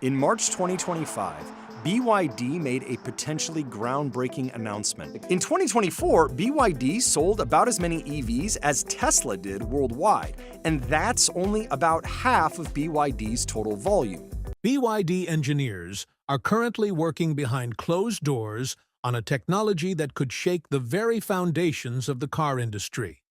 In March 2025, BYD made a potentially groundbreaking announcement. In 2024, BYD sold about as many EVs as Tesla did worldwide, and that's only about half of BYD's total volume. BYD engineers are currently working behind closed doors on a technology that could shake the very foundations of the car industry.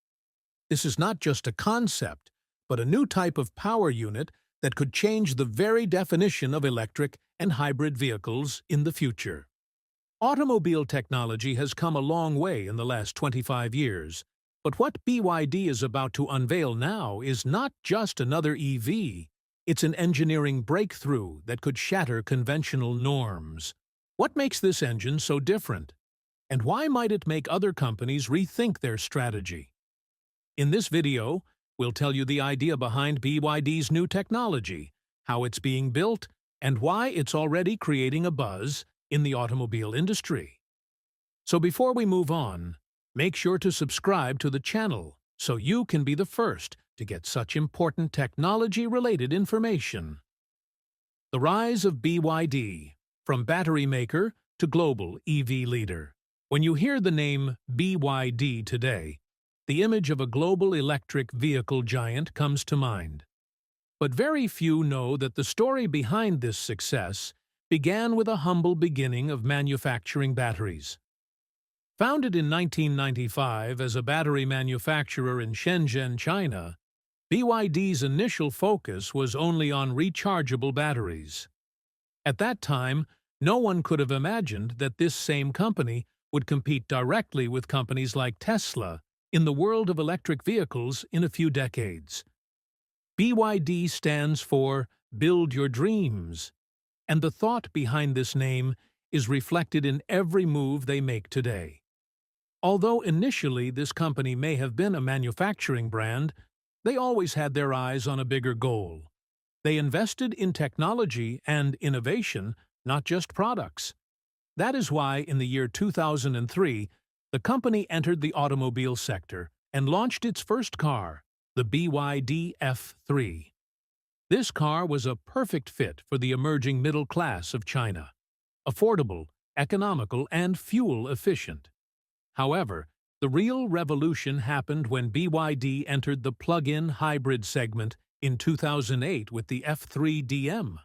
This is not just a concept, but a new type of power unit that could change the very definition of electric and hybrid vehicles in the future. Automobile technology has come a long way in the last 25 years, but what BYD is about to unveil now is not just another EV, it's an engineering breakthrough that could shatter conventional norms. What makes this engine so different? And why might it make other companies rethink their strategy? In this video, we'll tell you the idea behind BYD's new technology, how it's being built, and why it's already creating a buzz in the automobile industry. So before we move on, make sure to subscribe to the channel so you can be the first to get such important technology-related information. The rise of BYD, from battery maker to global EV leader. When you hear the name BYD today, the image of a global electric vehicle giant comes to mind. But very few know that the story behind this success began with a humble beginning of manufacturing batteries. Founded in 1995 as a battery manufacturer in Shenzhen, China, BYD's initial focus was only on rechargeable batteries. At that time, no one could have imagined that this same company would compete directly with companies like Tesla in the world of electric vehicles in a few decades. BYD stands for Build Your Dreams, and the thought behind this name is reflected in every move they make today. Although initially this company may have been a manufacturing brand, they always had their eyes on a bigger goal. They invested in technology and innovation, not just products. That is why in the year 2003, the company entered the automobile sector and launched its first car, the BYD F3. This car was a perfect fit for the emerging middle class of China. Affordable, economical, and fuel-efficient. However, the real revolution happened when BYD entered the plug-in hybrid segment in 2008 with the F3 DM.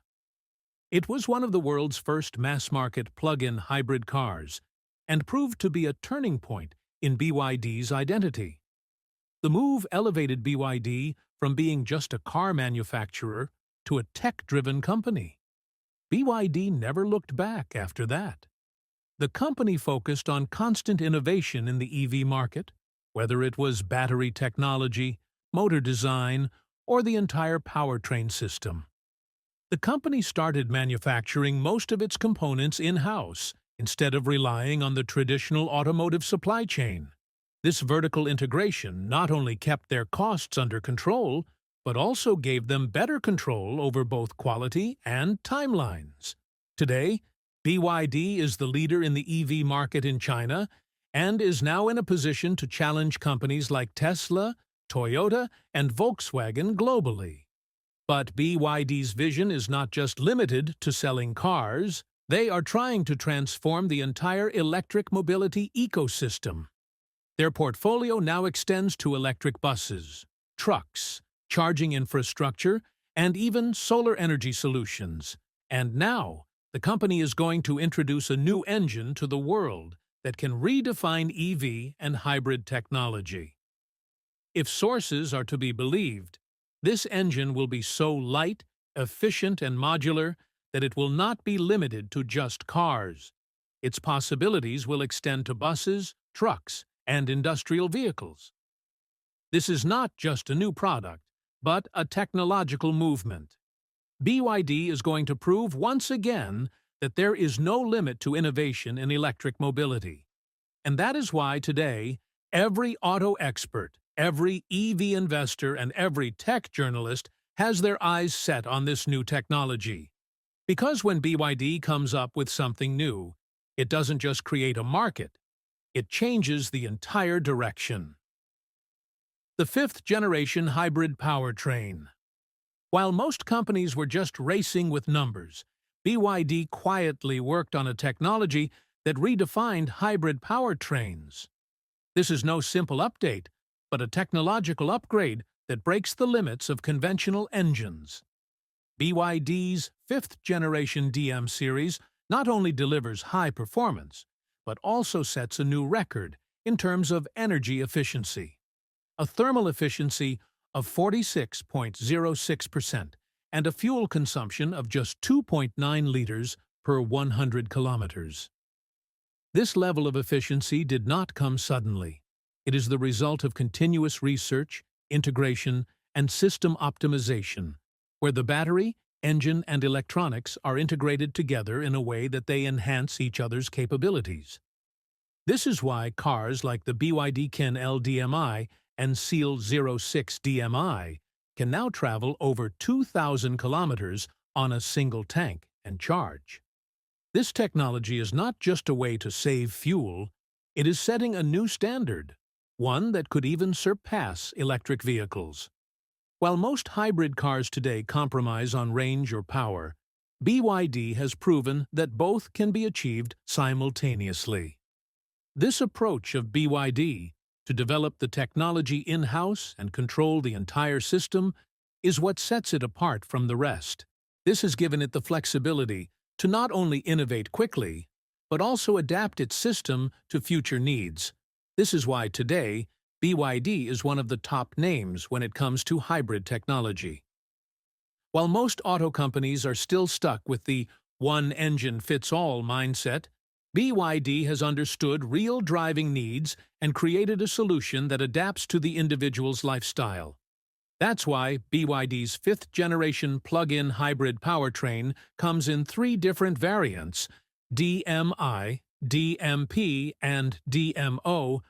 It was one of the world's first mass-market plug-in hybrid cars, and proved to be a turning point in BYD's identity. The move elevated BYD from being just a car manufacturer to a tech-driven company. BYD never looked back after that. The company focused on constant innovation in the EV market, whether it was battery technology, motor design, or the entire powertrain system. The company started manufacturing most of its components in-house, instead of relying on the traditional automotive supply chain. This vertical integration not only kept their costs under control, but also gave them better control over both quality and timelines. Today, BYD is the leader in the EV market in China and is now in a position to challenge companies like Tesla, Toyota, and Volkswagen globally. But BYD's vision is not just limited to selling cars. They are trying to transform the entire electric mobility ecosystem. Their portfolio now extends to electric buses, trucks, charging infrastructure, and even solar energy solutions. And now, the company is going to introduce a new engine to the world that can redefine EV and hybrid technology. If sources are to be believed, this engine will be so light, efficient, and modular that it will not be limited to just cars. Its possibilities will extend to buses, trucks, and industrial vehicles. This is not just a new product, but a technological movement. BYD is going to prove once again that there is no limit to innovation in electric mobility. And that is why today, every auto expert, every EV investor, and every tech journalist has their eyes set on this new technology. Because when BYD comes up with something new, it doesn't just create a market, it changes the entire direction. The fifth-generation hybrid powertrain. While most companies were just racing with numbers BYD quietly worked on a technology that redefined hybrid powertrains. This is no simple update, but a technological upgrade that breaks the limits of conventional engines. BYD's fifth-generation DM series not only delivers high performance, but also sets a new record in terms of energy efficiency. A thermal efficiency of 46.06% and a fuel consumption of just 2.9 liters per 100 kilometers. This level of efficiency did not come suddenly. It is the result of continuous research, integration, and system optimization, where the battery, engine, and electronics are integrated together in a way that they enhance each other's capabilities. This is why cars like the BYD Kin LDMI and Seal 06 DMI can now travel over 2,000 kilometers on a single tank and charge. This technology is not just a way to save fuel, it is setting a new standard, one that could even surpass electric vehicles. While most hybrid cars today compromise on range or power, BYD has proven that both can be achieved simultaneously. This approach of BYD, to develop the technology in-house and control the entire system, is what sets it apart from the rest. This has given it the flexibility to not only innovate quickly, but also adapt its system to future needs. This is why today, BYD is one of the top names when it comes to hybrid technology. While most auto companies are still stuck with the one-engine-fits-all mindset, BYD has understood real driving needs and created a solution that adapts to the individual's lifestyle. That's why BYD's fifth-generation plug-in hybrid powertrain comes in 3 different variants: DMI, DMP, and DMO,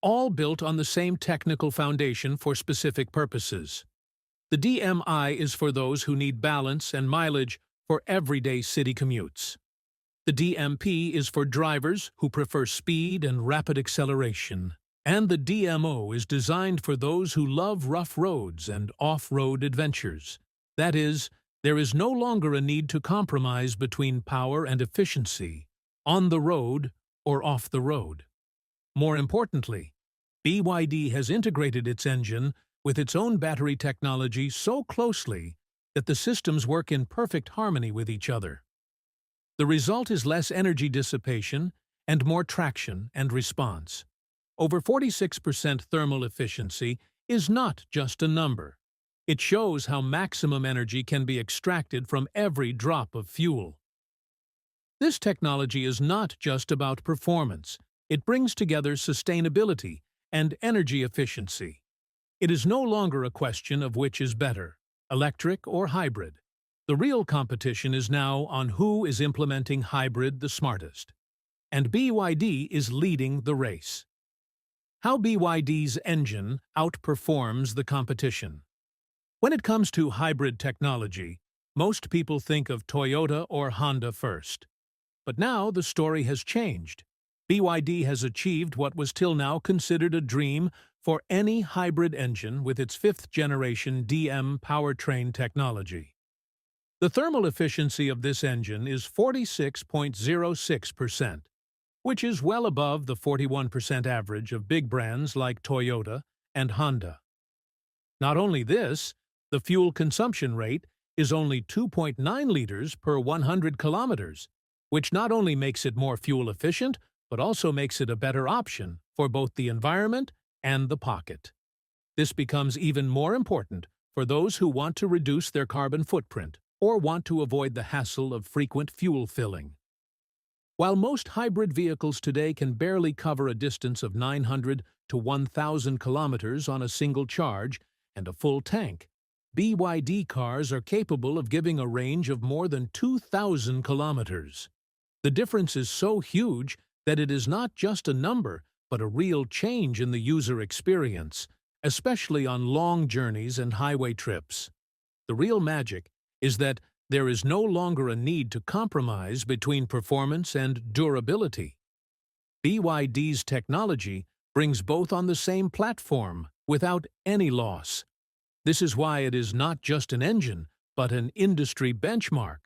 all built on the same technical foundation for specific purposes. The DMI is for those who need balance and mileage for everyday city commutes. The DMP is for drivers who prefer speed and rapid acceleration. And the DMO is designed for those who love rough roads and off-road adventures. That is, there is no longer a need to compromise between power and efficiency, on the road or off the road. More importantly, BYD has integrated its engine with its own battery technology so closely that the systems work in perfect harmony with each other. The result is less energy dissipation and more traction and response. Over 46% thermal efficiency is not just a number. It shows how maximum energy can be extracted from every drop of fuel. This technology is not just about performance. It brings together sustainability and energy efficiency. It is no longer a question of which is better, electric or hybrid. The real competition is now on who is implementing hybrid the smartest. And BYD is leading the race. How BYD's engine outperforms the competition. When it comes to hybrid technology, most people think of Toyota or Honda first. But now the story has changed. BYD has achieved what was till now considered a dream for any hybrid engine with its fifth-generation DM powertrain technology. The thermal efficiency of this engine is 46.06%. which is well above the 41% average of big brands like Toyota and Honda. Not only this, the fuel consumption rate is only 2.9 liters per 100 kilometers, which not only makes it more fuel efficient, but also makes it a better option for both the environment and the pocket. This becomes even more important for those who want to reduce their carbon footprint or want to avoid the hassle of frequent fuel filling. While most hybrid vehicles today can barely cover a distance of 900 to 1,000 kilometers on a single charge and a full tank, BYD cars are capable of giving a range of more than 2,000 kilometers. The difference is so huge that it is not just a number, but a real change in the user experience, especially on long journeys and highway trips. The real magic is that there is no longer a need to compromise between performance and durability. BYD's technology brings both on the same platform without any loss. This is why it is not just an engine, but an industry benchmark.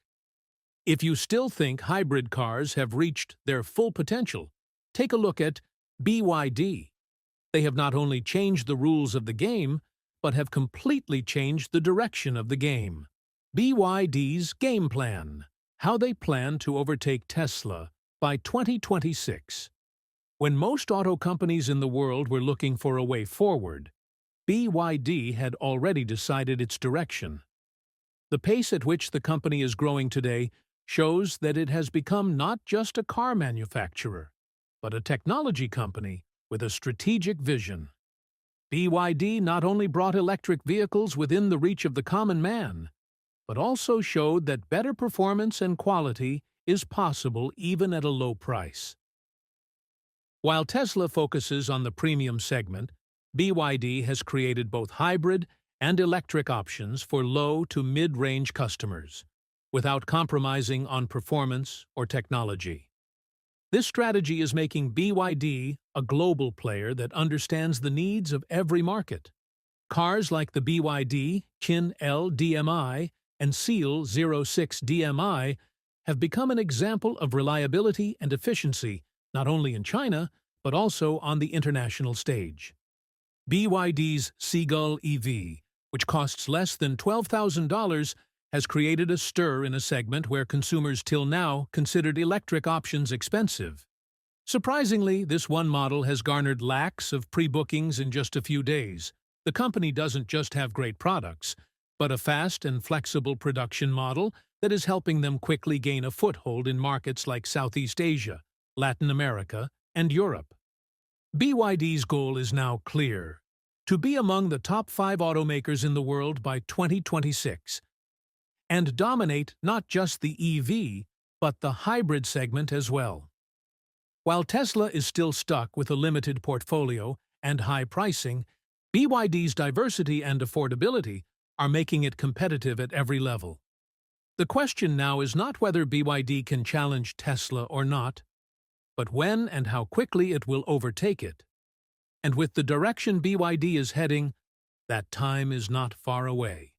If you still think hybrid cars have reached their full potential, take a look at BYD. They have not only changed the rules of the game, but have completely changed the direction of the game. BYD's game plan: how they plan to overtake Tesla by 2026. When most auto companies in the world were looking for a way forward, BYD had already decided its direction. The pace at which the company is growing today shows that it has become not just a car manufacturer, but a technology company with a strategic vision. BYD not only brought electric vehicles within the reach of the common man, but also showed that better performance and quality is possible even at a low price. While Tesla focuses on the premium segment, BYD has created both hybrid and electric options for low to mid-range customers, without compromising on performance or technology. This strategy is making BYD a global player that understands the needs of every market. Cars like the BYD Kin L DMI and Seal 06 DMI have become an example of reliability and efficiency not only in China, but also on the international stage. BYD's Seagull EV, which costs less than $12,000, has created a stir in a segment where consumers till now considered electric options expensive. Surprisingly, this one model has garnered lakhs of pre-bookings in just a few days. The company doesn't just have great products, but a fast and flexible production model that is helping them quickly gain a foothold in markets like Southeast Asia, Latin America, and Europe. BYD's goal is now clear: to be among the top 5 automakers in the world by 2026, and dominate not just the EV, but the hybrid segment as well. While Tesla is still stuck with a limited portfolio and high pricing, BYD's diversity and affordability are making it competitive at every level. The question now is not whether BYD can challenge Tesla or not, but when and how quickly it will overtake it. And with the direction BYD is heading, that time is not far away.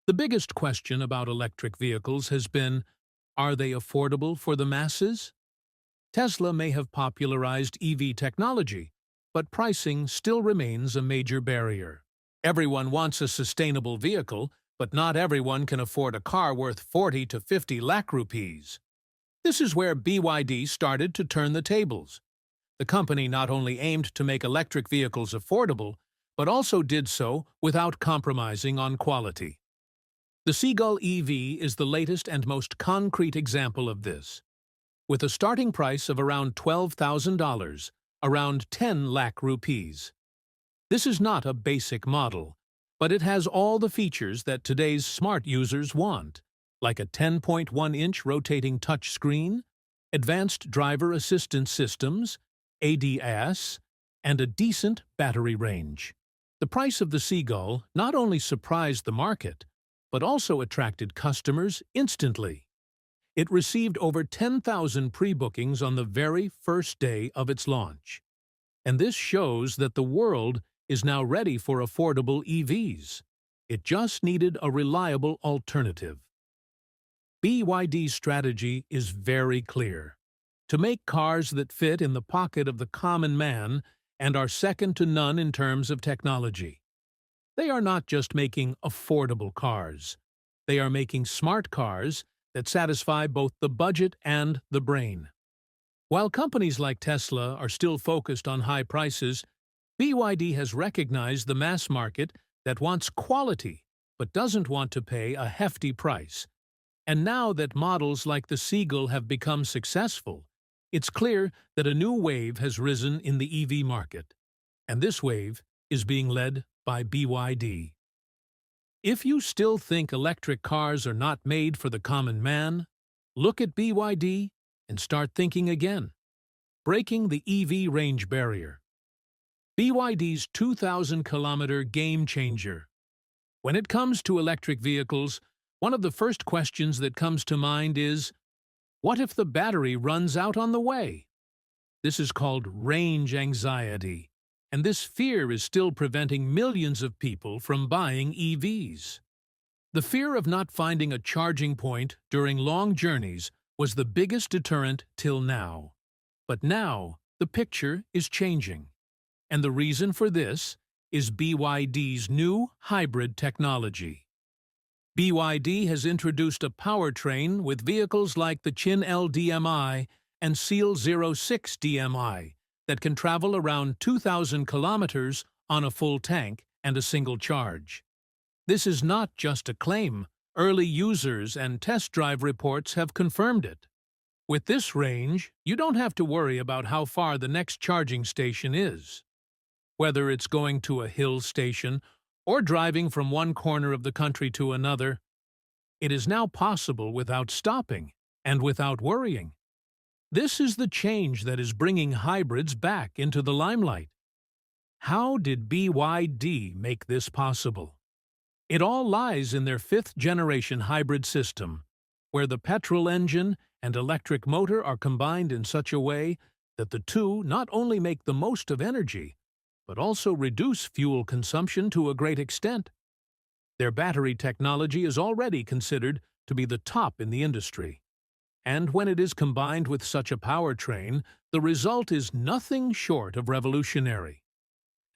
The biggest question about electric vehicles has been, are they affordable for the masses? Tesla may have popularized EV technology, but pricing still remains a major barrier. Everyone wants a sustainable vehicle, but not everyone can afford a car worth 40 to 50 lakh rupees. This is where BYD started to turn the tables. The company not only aimed to make electric vehicles affordable, but also did so without compromising on quality. The Seagull EV is the latest and most concrete example of this. With a starting price of around $12,000, around 10 lakh rupees. This is not a basic model, but it has all the features that today's smart users want, like a 10.1-inch rotating touchscreen, advanced driver assistance systems, ADAS, and a decent battery range. The price of the Seagull not only surprised the market, but also attracted customers instantly. It received over 10,000 pre-bookings on the very first day of its launch. And this shows that the world is now ready for affordable EVs. It just needed a reliable alternative. BYD's strategy is very clear: to make cars that fit in the pocket of the common man and are second to none in terms of technology. They are not just making affordable cars. They are making smart cars that satisfy both the budget and the brain. While companies like Tesla are still focused on high prices, BYD has recognized the mass market that wants quality but doesn't want to pay a hefty price. And now that models like the Seagull have become successful, it's clear that a new wave has risen in the EV market. And this wave is being led by BYD. If you still think electric cars are not made for the common man, look at BYD and start thinking again. Breaking the EV range barrier. BYD's 2,000-kilometer game changer. When it comes to electric vehicles, one of the first questions that comes to mind is, what if the battery runs out on the way? This is called range anxiety, and this fear is still preventing millions of people from buying EVs. The fear of not finding a charging point during long journeys was the biggest deterrent till now. But now, the picture is changing. And the reason for this is BYD's new hybrid technology. BYD has introduced a powertrain with vehicles like the Chin L DMI and Seal 06 DMI that can travel around 2,000 kilometers on a full tank and a single charge. This is not just a claim. Early users and test drive reports have confirmed it. With this range, you don't have to worry about how far the next charging station is. Whether it's going to a hill station or driving from one corner of the country to another, it is now possible without stopping and without worrying. This is the change that is bringing hybrids back into the limelight. How did BYD make this possible? It all lies in their fifth-generation hybrid system, where the petrol engine and electric motor are combined in such a way that the two not only make the most of energy, but also reduce fuel consumption to a great extent. Their battery technology is already considered to be the top in the industry. And when it is combined with such a powertrain, the result is nothing short of revolutionary.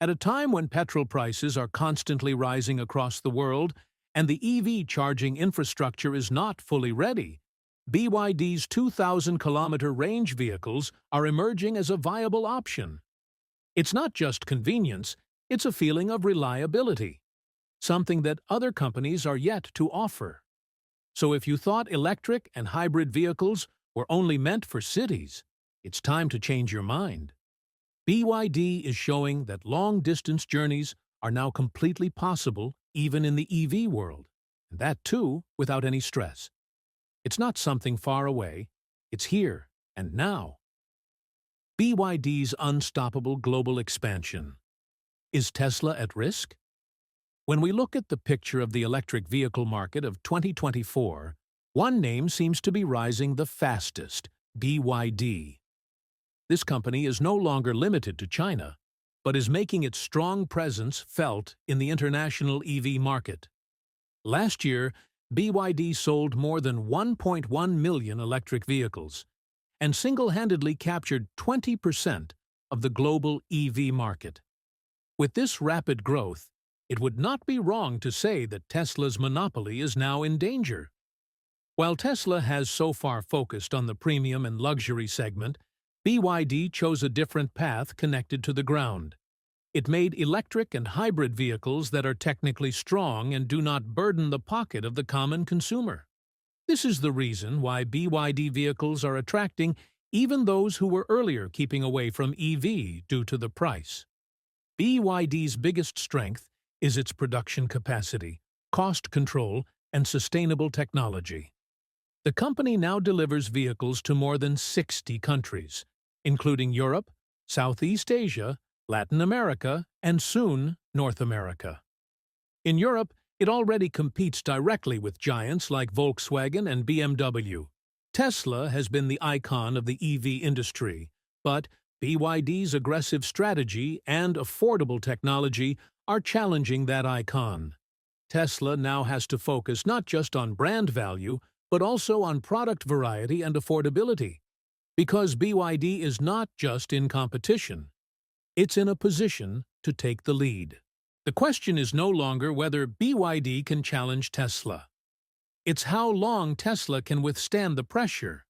At a time when petrol prices are constantly rising across the world and the EV charging infrastructure is not fully ready, BYD's 2,000-kilometer range vehicles are emerging as a viable option. It's not just convenience, it's a feeling of reliability, something that other companies are yet to offer. So if you thought electric and hybrid vehicles were only meant for cities, it's time to change your mind. BYD is showing that long-distance journeys are now completely possible even in the EV world, and that too without any stress. It's not something far away, it's here and now. BYD's unstoppable global expansion. Is Tesla at risk? When we look at the picture of the electric vehicle market of 2024, one name seems to be rising the fastest: BYD. This company is no longer limited to China, but is making its strong presence felt in the international EV market. Last year, BYD sold more than 1.1 million electric vehicles and single-handedly captured 20% of the global EV market. With this rapid growth, it would not be wrong to say that Tesla's monopoly is now in danger. While Tesla has so far focused on the premium and luxury segment, BYD chose a different path connected to the ground. It made electric and hybrid vehicles that are technically strong and do not burden the pocket of the common consumer. This is the reason why BYD vehicles are attracting even those who were earlier keeping away from EV due to the price. BYD's biggest strength is its production capacity, cost control, and sustainable technology. The company now delivers vehicles to more than 60 countries, including Europe, Southeast Asia, Latin America, and soon North America. In Europe, it already competes directly with giants like Volkswagen and BMW. Tesla has been the icon of the EV industry, but BYD's aggressive strategy and affordable technology are challenging that icon. Tesla now has to focus not just on brand value, but also on product variety and affordability. Because BYD is not just in competition, it's in a position to take the lead. The question is no longer whether BYD can challenge Tesla. It's how long Tesla can withstand the pressure.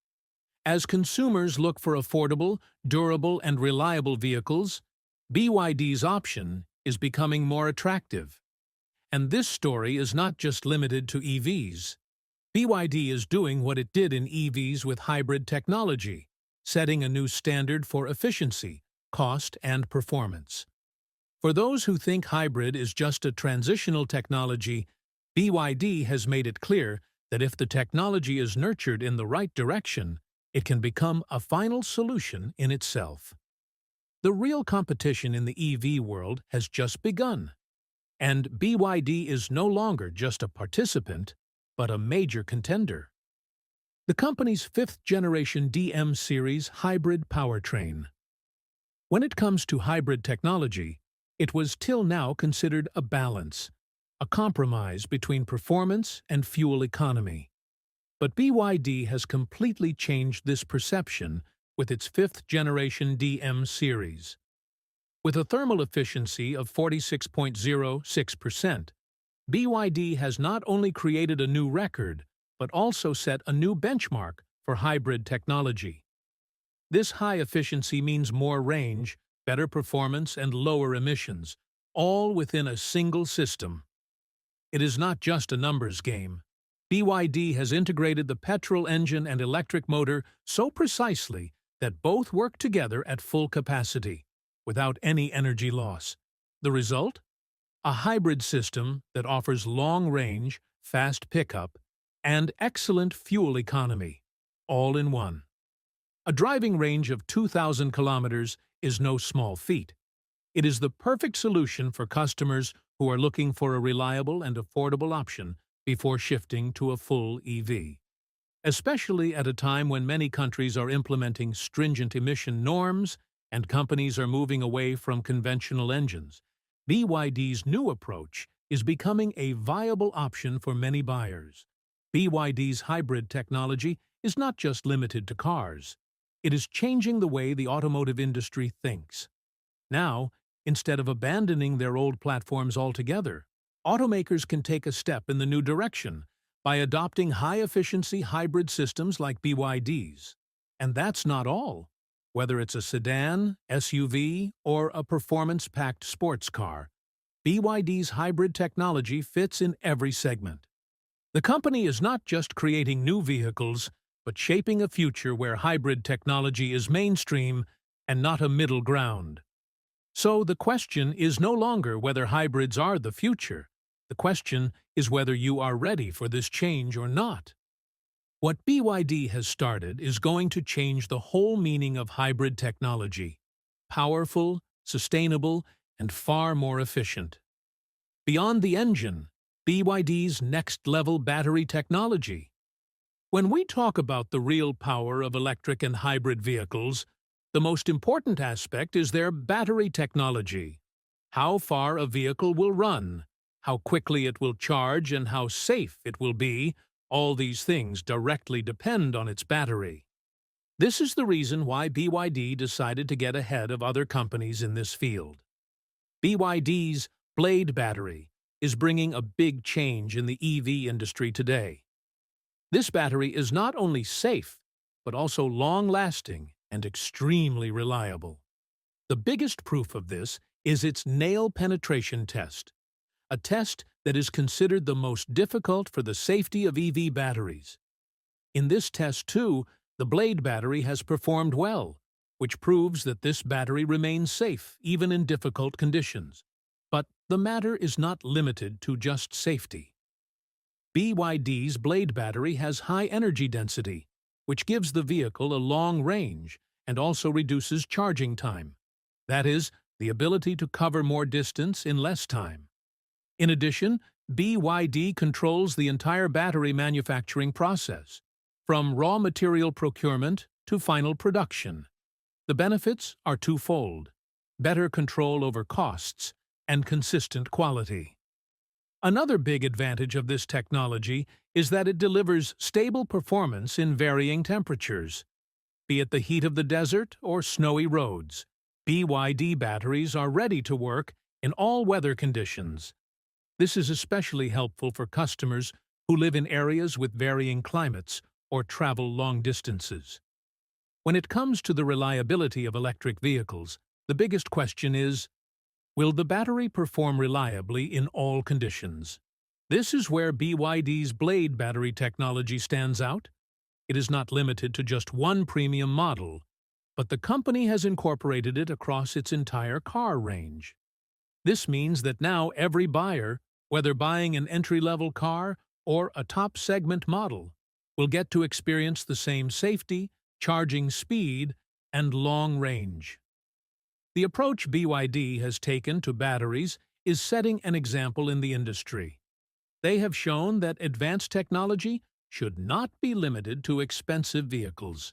As consumers look for affordable, durable, and reliable vehicles, BYD's option is becoming more attractive. And this story is not just limited to EVs. BYD is doing what it did in EVs with hybrid technology, setting a new standard for efficiency, cost, and performance. For those who think hybrid is just a transitional technology, BYD has made it clear that if the technology is nurtured in the right direction, it can become a final solution in itself. The real competition in the EV world has just begun, and BYD is no longer just a participant, but a major contender. The company's fifth-generation DM series hybrid powertrain. When it comes to hybrid technology, it was till now considered a balance, a compromise between performance and fuel economy. But BYD has completely changed this perception with its fifth-generation DM series. With a thermal efficiency of 46.06%, BYD has not only created a new record, but also set a new benchmark for hybrid technology. This high efficiency means more range, better performance, and lower emissions, all within a single system. It is not just a numbers game. BYD has integrated the petrol engine and electric motor so precisely that both work together at full capacity, without any energy loss. The result? A hybrid system that offers long range, fast pickup, and excellent fuel economy, all in one. A driving range of 2,000 kilometers is no small feat. It is the perfect solution for customers who are looking for a reliable and affordable option before shifting to a full EV. Especially at a time when many countries are implementing stringent emission norms and companies are moving away from conventional engines, BYD's new approach is becoming a viable option for many buyers. BYD's hybrid technology is not just limited to cars. It is changing the way the automotive industry thinks. Now, instead of abandoning their old platforms altogether, automakers can take a step in the new direction by adopting high-efficiency hybrid systems like BYD's. And that's not all. Whether it's a sedan, SUV, or a performance-packed sports car, BYD's hybrid technology fits in every segment. The company is not just creating new vehicles, but shaping a future where hybrid technology is mainstream and not a middle ground. So the question is no longer whether hybrids are the future. The question is whether you are ready for this change or not. What BYD has started is going to change the whole meaning of hybrid technology: powerful, sustainable, and far more efficient. Beyond the engine, BYD's next-level battery technology. When we talk about the real power of electric and hybrid vehicles, the most important aspect is their battery technology. How far a vehicle will run, how quickly it will charge, and how safe it will be, all these things directly depend on its battery. This is the reason why BYD decided to get ahead of other companies in this field. BYD's Blade battery is bringing a big change in the EV industry today. This battery is not only safe, but also long-lasting and extremely reliable. The biggest proof of this is its nail penetration test, a test that is considered the most difficult for the safety of EV batteries. In this test, too, the Blade battery has performed well, which proves that this battery remains safe even in difficult conditions. But the matter is not limited to just safety. BYD's Blade battery has high energy density, which gives the vehicle a long range and also reduces charging time. That is, the ability to cover more distance in less time. In addition, BYD controls the entire battery manufacturing process, from raw material procurement to final production. The benefits are twofold: better control over costs and consistent quality. Another big advantage of this technology is that it delivers stable performance in varying temperatures. Be it the heat of the desert or snowy roads, BYD batteries are ready to work in all weather conditions. This is especially helpful for customers who live in areas with varying climates or travel long distances. When it comes to the reliability of electric vehicles, the biggest question is, will the battery perform reliably in all conditions? This is where BYD's Blade battery technology stands out. It is not limited to just one premium model, but the company has incorporated it across its entire car range. This means that now every buyer, whether buying an entry-level car or a top-segment model, will get to experience the same safety, charging speed, and long range. The approach BYD has taken to batteries is setting an example in the industry. They have shown that advanced technology should not be limited to expensive vehicles.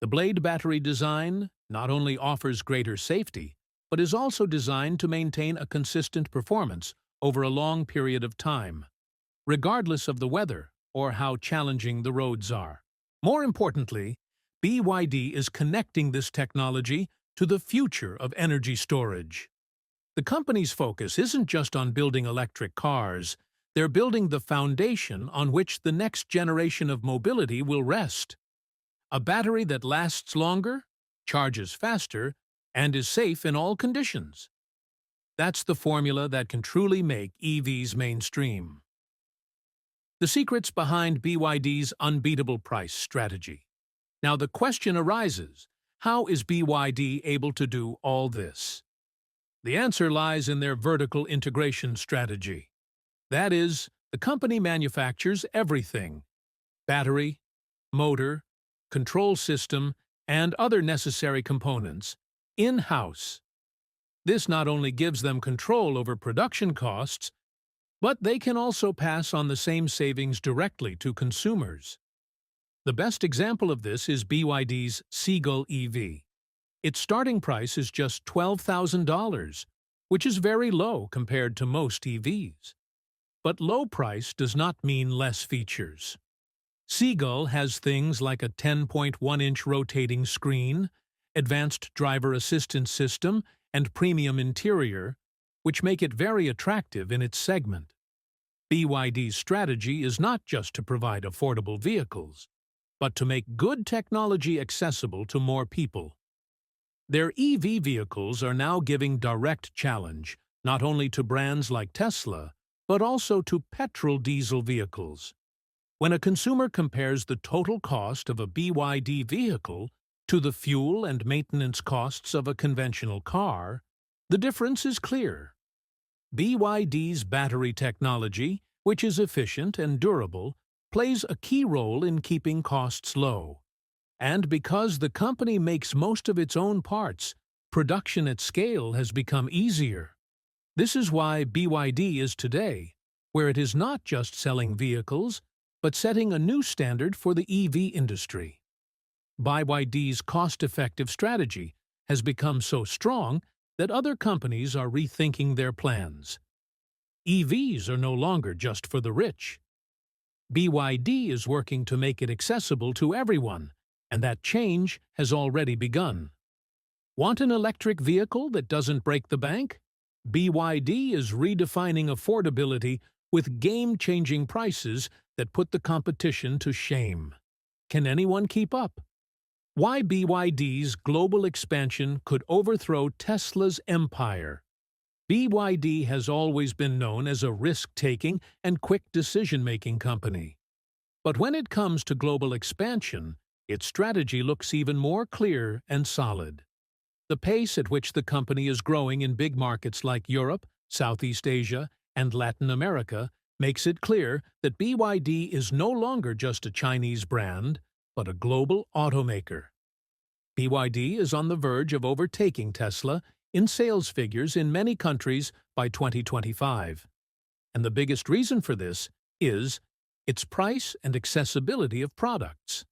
The Blade battery design not only offers greater safety, but is also designed to maintain a consistent performance over a long period of time, regardless of the weather or how challenging the roads are. More importantly, BYD is connecting this technology to the future of energy storage. The company's focus isn't just on building electric cars, they're building the foundation on which the next generation of mobility will rest. A battery that lasts longer, charges faster, and is safe in all conditions. That's the formula that can truly make EVs mainstream. The secret's behind BYD's unbeatable price strategy. Now the question arises, how is BYD able to do all this? The answer lies in their vertical integration strategy. That is, the company manufactures everything: battery, motor, control system, and other necessary components in-house. This not only gives them control over production costs, but they can also pass on the same savings directly to consumers. The best example of this is BYD's Seagull EV. Its starting price is just $12,000, which is very low compared to most EVs. But low price does not mean less features. Seagull has things like a 10.1-inch rotating screen, advanced driver assistance system, and premium interior, which make it very attractive in its segment. BYD's strategy is not just to provide affordable vehicles, but to make good technology accessible to more people. Their EV vehicles are now giving direct challenge not only to brands like Tesla, but also to petrol-diesel vehicles. When a consumer compares the total cost of a BYD vehicle to the fuel and maintenance costs of a conventional car, the difference is clear. BYD's battery technology, which is efficient and durable, plays a key role in keeping costs low. And because the company makes most of its own parts, production at scale has become easier. This is why BYD is today, where it is not just selling vehicles, but setting a new standard for the EV industry. BYD's cost-effective strategy has become so strong that other companies are rethinking their plans. EVs are no longer just for the rich. BYD is working to make it accessible to everyone, and that change has already begun. Want an electric vehicle that doesn't break the bank? BYD is redefining affordability with game-changing prices that put the competition to shame. Can anyone keep up? Why BYD's global expansion could overthrow Tesla's empire. BYD has always been known as a risk-taking and quick decision-making company. But when it comes to global expansion, its strategy looks even more clear and solid. The pace at which the company is growing in big markets like Europe, Southeast Asia, and Latin America makes it clear that BYD is no longer just a Chinese brand, but a global automaker. BYD is on the verge of overtaking Tesla in sales figures in many countries by 2025. And the biggest reason for this is its price and accessibility of products.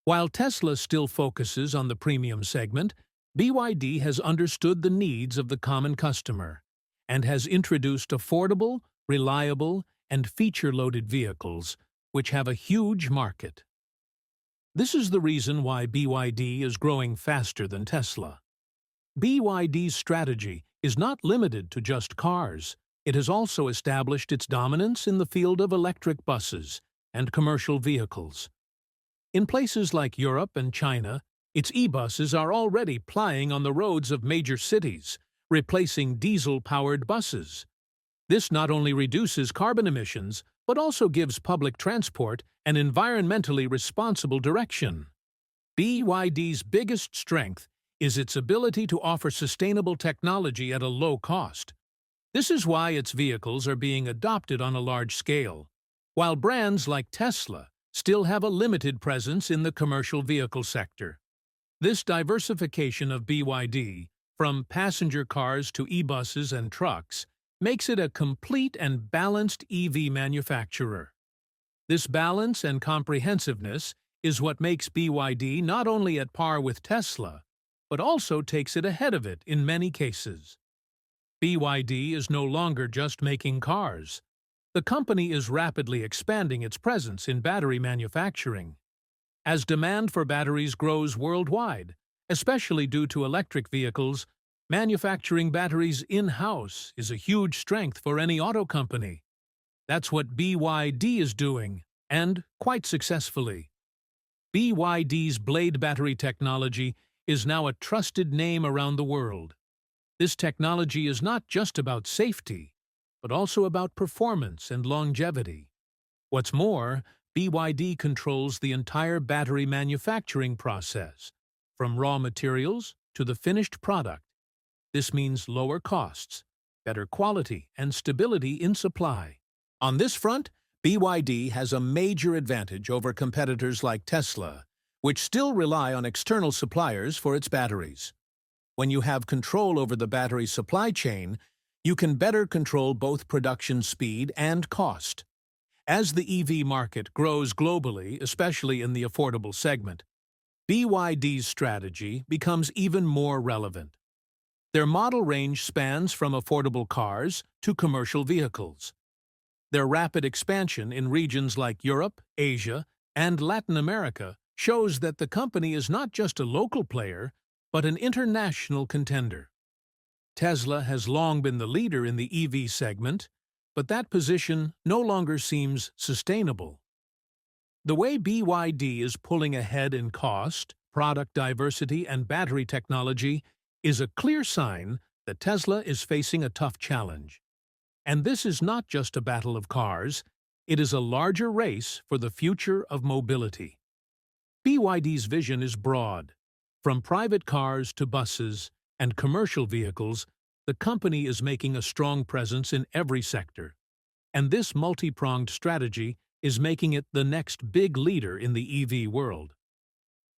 While Tesla still focuses on the premium segment, BYD has understood the needs of the common customer and has introduced affordable, reliable, and feature-loaded vehicles, which have a huge market. This is the reason why BYD is growing faster than Tesla. BYD's strategy is not limited to just cars. It has also established its dominance in the field of electric buses and commercial vehicles. In places like Europe and China, its e-buses are already plying on the roads of major cities, replacing diesel-powered buses. This not only reduces carbon emissions, but also gives public transport an environmentally responsible direction. BYD's biggest strength is its ability to offer sustainable technology at a low cost. This is why its vehicles are being adopted on a large scale, while brands like Tesla still have a limited presence in the commercial vehicle sector. This diversification of BYD, from passenger cars to e-buses and trucks, makes it a complete and balanced EV manufacturer. This balance and comprehensiveness is what makes BYD not only at par with Tesla, but also takes it ahead of it in many cases. BYD is no longer just making cars. The company is rapidly expanding its presence in battery manufacturing. As demand for batteries grows worldwide, especially due to electric vehicles, manufacturing batteries in-house is a huge strength for any auto company. That's what BYD is doing, and quite successfully. BYD's blade battery technology is now a trusted name around the world. This technology is not just about safety, but also about performance and longevity. What's more, BYD controls the entire battery manufacturing process, from raw materials to the finished product. This means lower costs, better quality, and stability in supply. On this front, BYD has a major advantage over competitors like Tesla, which still rely on external suppliers for its batteries. When you have control over the battery supply chain, you can better control both production speed and cost. As the EV market grows globally, especially in the affordable segment, BYD's strategy becomes even more relevant. Their model range spans from affordable cars to commercial vehicles. Their rapid expansion in regions like Europe, Asia, and Latin America shows that the company is not just a local player, but an international contender. Tesla has long been the leader in the EV segment, but that position no longer seems sustainable. The way BYD is pulling ahead in cost, product diversity, and battery technology is a clear sign that Tesla is facing a tough challenge. And this is not just a battle of cars, it is a larger race for the future of mobility. BYD's vision is broad. From private cars to buses and commercial vehicles, the company is making a strong presence in every sector. And this multi-pronged strategy is making it the next big leader in the EV world.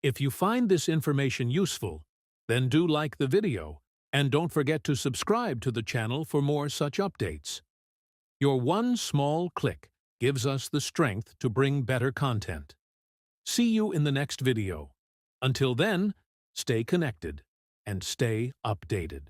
If you find this information useful, then do like the video, and don't forget to subscribe to the channel for more such updates. Your one small click gives us the strength to bring better content. See you in the next video. Until then, stay connected and stay updated.